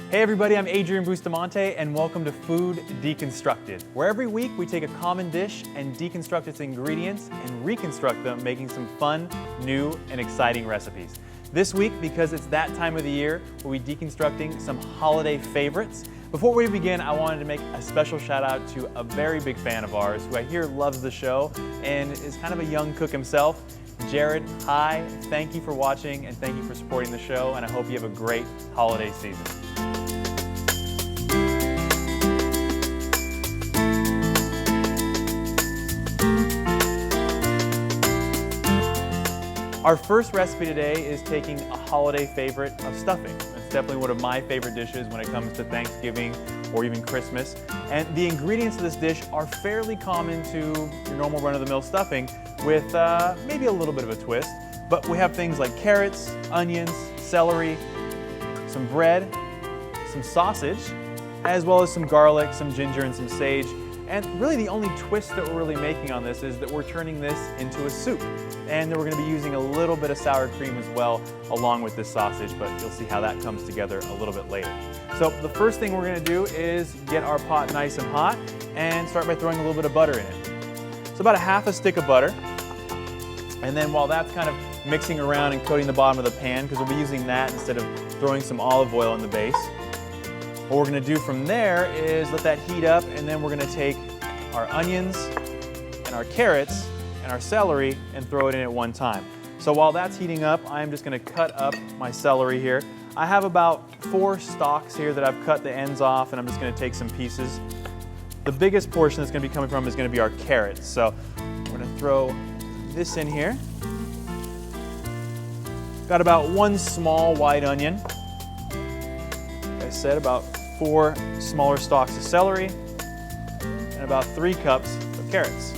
Hey everybody, I'm Adrian Bustamante and welcome to Food Deconstructed, where every week we take a common dish and deconstruct its ingredients and reconstruct them, making some fun, new, and exciting recipes. This week, because it's that time of the year, we'll be deconstructing some holiday favorites. Before we begin, I wanted to make a special shout out to a very big fan of ours who I hear loves the show and is kind of a young cook himself. Jared, hi, thank you for watching and thank you for supporting the show, and I hope you have a great holiday season. Our first recipe today is taking a holiday favorite of stuffing. It's definitely one of my favorite dishes when it comes to Thanksgiving or even Christmas. And the ingredients of this dish are fairly common to your normal run-of-the-mill stuffing with maybe a little bit of a twist. But we have things like carrots, onions, celery, some bread, some sausage, as well as some garlic, some ginger, and some sage. And really the only twist that we're really making on this is that we're turning this into a soup. And then we're gonna be using a little bit of sour cream as well along with this sausage, but you'll see how that comes together a little bit later. So the first thing we're gonna do is get our pot nice and hot and start by throwing a little bit of butter in it. So about a half a stick of butter. And then while that's kind of mixing around and coating the bottom of the pan, because we'll be using that instead of throwing some olive oil in the base. What we're gonna do from there is let that heat up, and then we're gonna take our onions and our carrots and our celery and throw it in at one time. So while that's heating up, I'm just gonna cut up my celery here. I have about 4 stalks here that I've cut the ends off, and I'm just gonna take some pieces. The biggest portion that's gonna be coming from is gonna be our carrots. So we're gonna throw this in here. Got about 1 small white onion. Like I said, about 4 smaller stalks of celery, and about 3 cups of carrots.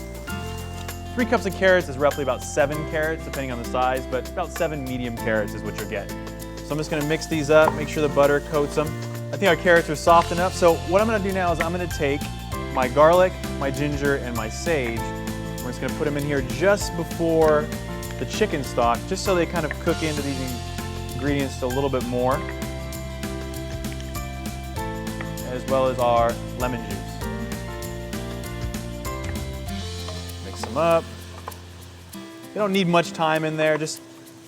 3 cups of carrots is roughly about 7 carrots, depending on the size, but about 7 medium carrots is what you'll get. So I'm just gonna mix these up, make sure the butter coats them. I think our carrots are soft enough, so what I'm gonna do now is I'm gonna take my garlic, my ginger, and my sage. We're just gonna put them in here just before the chicken stock, just so they kind of cook into these ingredients a little bit more, as well as our lemon juice. Mix them up. You don't need much time in there, just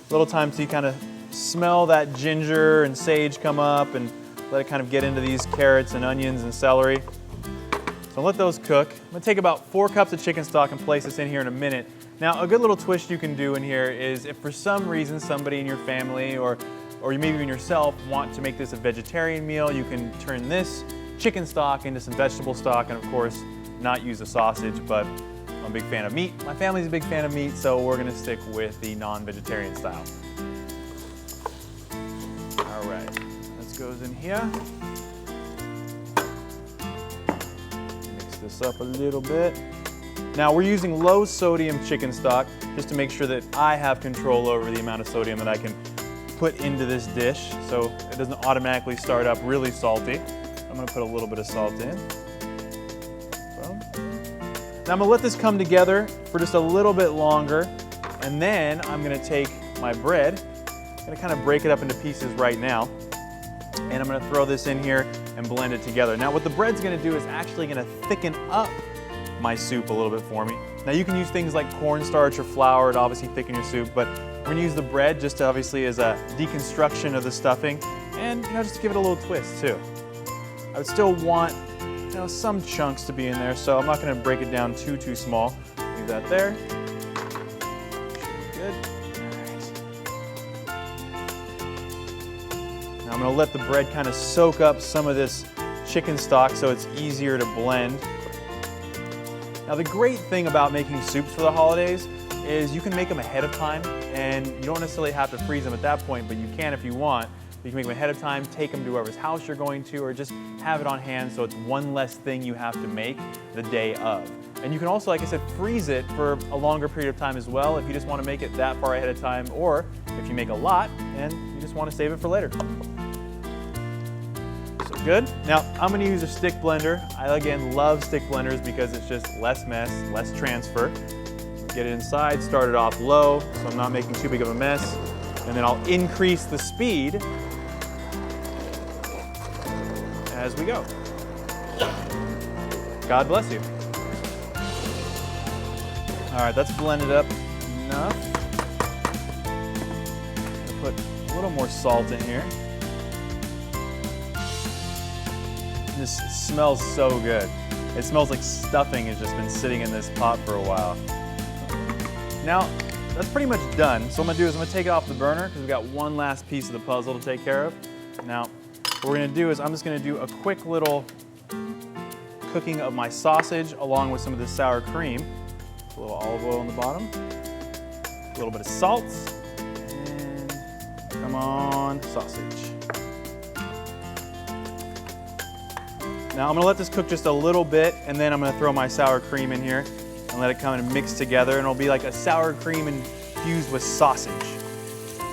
a little time so you kind of smell that ginger and sage come up and let it kind of get into these carrots and onions and celery. So let those cook. I'm gonna take about 4 cups of chicken stock and place this in here in a minute. Now, a good little twist you can do in here is if for some reason somebody in your family or you maybe even yourself want to make this a vegetarian meal, you can turn this chicken stock into some vegetable stock and of course not use a sausage, but I'm a big fan of meat. My family's a big fan of meat, so we're gonna stick with the non-vegetarian style. All right, this goes in here. Mix this up a little bit. Now we're using low sodium chicken stock just to make sure that I have control over the amount of sodium that I can put into this dish so it doesn't automatically start up really salty. I'm gonna put a little bit of salt in. Boom. Now I'm gonna let this come together for just a little bit longer, and then I'm gonna take my bread, I'm gonna kind of break it up into pieces right now, and I'm gonna throw this in here and blend it together. Now what the bread's gonna do is actually gonna thicken up my soup a little bit for me. Now you can use things like cornstarch or flour to obviously thicken your soup, but we're gonna use the bread just to obviously as a deconstruction of the stuffing, and just to give it a little twist too. I would still want some chunks to be in there, so I'm not gonna break it down too small. Leave that there. Should be good. All right. Now I'm gonna let the bread kind of soak up some of this chicken stock so it's easier to blend. Now the great thing about making soups for the holidays is you can make them ahead of time, and you don't necessarily have to freeze them at that point, but you can if you want. You can make them ahead of time, take them to whoever's house you're going to, or just have it on hand so it's one less thing you have to make the day of. And you can also, like I said, freeze it for a longer period of time as well if you just want to make it that far ahead of time, or if you make a lot and you just want to save it for later. So good. Now I'm going to use a stick blender. I again love stick blenders because it's just less mess, less transfer. Get it inside, start it off low so I'm not making too big of a mess, and then I'll increase the speed as we go. God bless you. All right, that's blended up enough. I'll put a little more salt in here. This smells so good. It smells like stuffing has just been sitting in this pot for a while. Now, that's pretty much done. So what I'm gonna do is I'm gonna take it off the burner because we've got one last piece of the puzzle to take care of. Now, what we're gonna do is I'm just gonna do a quick little cooking of my sausage along with some of this sour cream. A little olive oil on the bottom, a little bit of salt, and come on, sausage. Now I'm gonna let this cook just a little bit, and then I'm gonna throw my sour cream in here and let it come and mix together, and it'll be like a sour cream infused with sausage.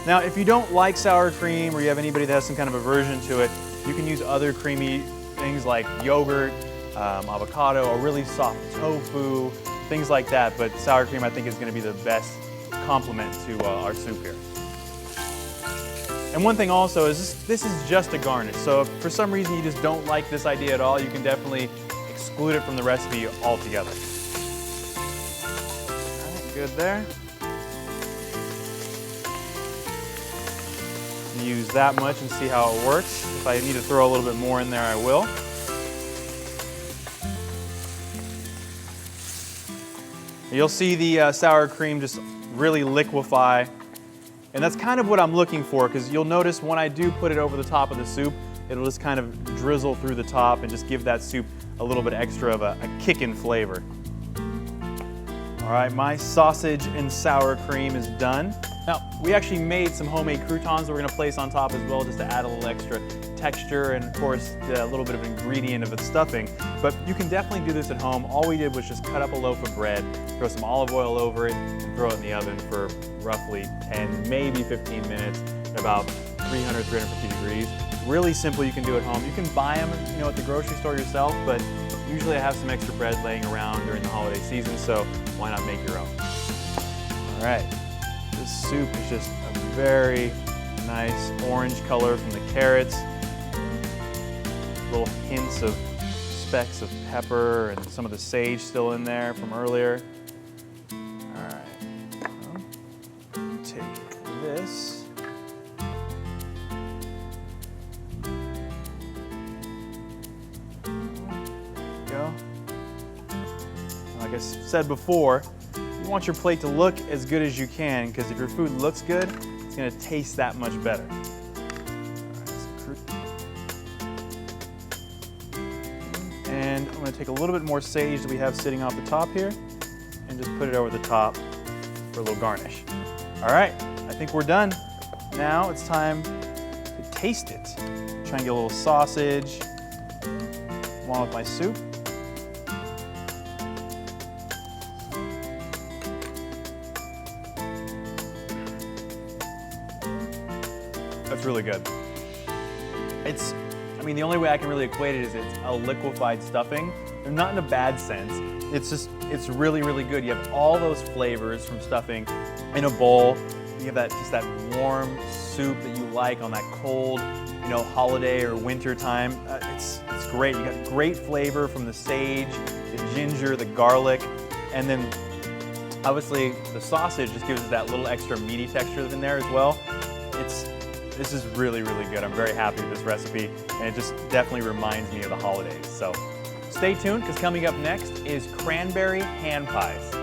Now, if you don't like sour cream or you have anybody that has some kind of aversion to it, you can use other creamy things like yogurt, avocado, or really soft tofu, things like that, but sour cream I think is gonna be the best complement to our soup here. And one thing also is this is just a garnish, so if for some reason you just don't like this idea at all, you can definitely exclude it from the recipe altogether. All right, good there. Use that much and see how it works. If I need to throw a little bit more in there, I will. You'll see the sour cream just really liquefy. And that's kind of what I'm looking for, because you'll notice when I do put it over the top of the soup, it'll just kind of drizzle through the top and just give that soup a little bit extra of a kick in flavor. All right, my sausage and sour cream is done. Now, we actually made some homemade croutons that we're gonna place on top as well, just to add a little extra texture and of course a little bit of an ingredient of the stuffing. But you can definitely do this at home. All we did was just cut up a loaf of bread, throw some olive oil over it, and throw it in the oven for roughly 10, maybe 15 minutes at about 300, 350 degrees. Really simple, you can do at home. You can buy them, at the grocery store yourself, but usually I have some extra bread laying around during the holiday season, so why not make your own? All right, this soup is just a very nice orange color from the carrots. Little hints of specks of pepper and some of the sage still in there from earlier. All right, so, take this. Go. Like I said before, you want your plate to look as good as you can, because if your food looks good, it's going to taste that much better. And I'm going to take a little bit more sage that we have sitting off the top here and just put it over the top for a little garnish. All right, I think we're done. Now it's time to taste it. Try and get a little sausage along with my soup. That's really good. The only way I can really equate it is it's a liquefied stuffing. They're not in a bad sense. It's really, really good. You have all those flavors from stuffing in a bowl. You have just that warm soup that you like on that cold, holiday or winter time. It's great. You got great flavor from the sage, the ginger, the garlic, and then obviously the sausage just gives it that little extra meaty texture in there as well. This is really, really good. I'm very happy with this recipe, and it just definitely reminds me of the holidays. So stay tuned, because coming up next is cranberry hand pies.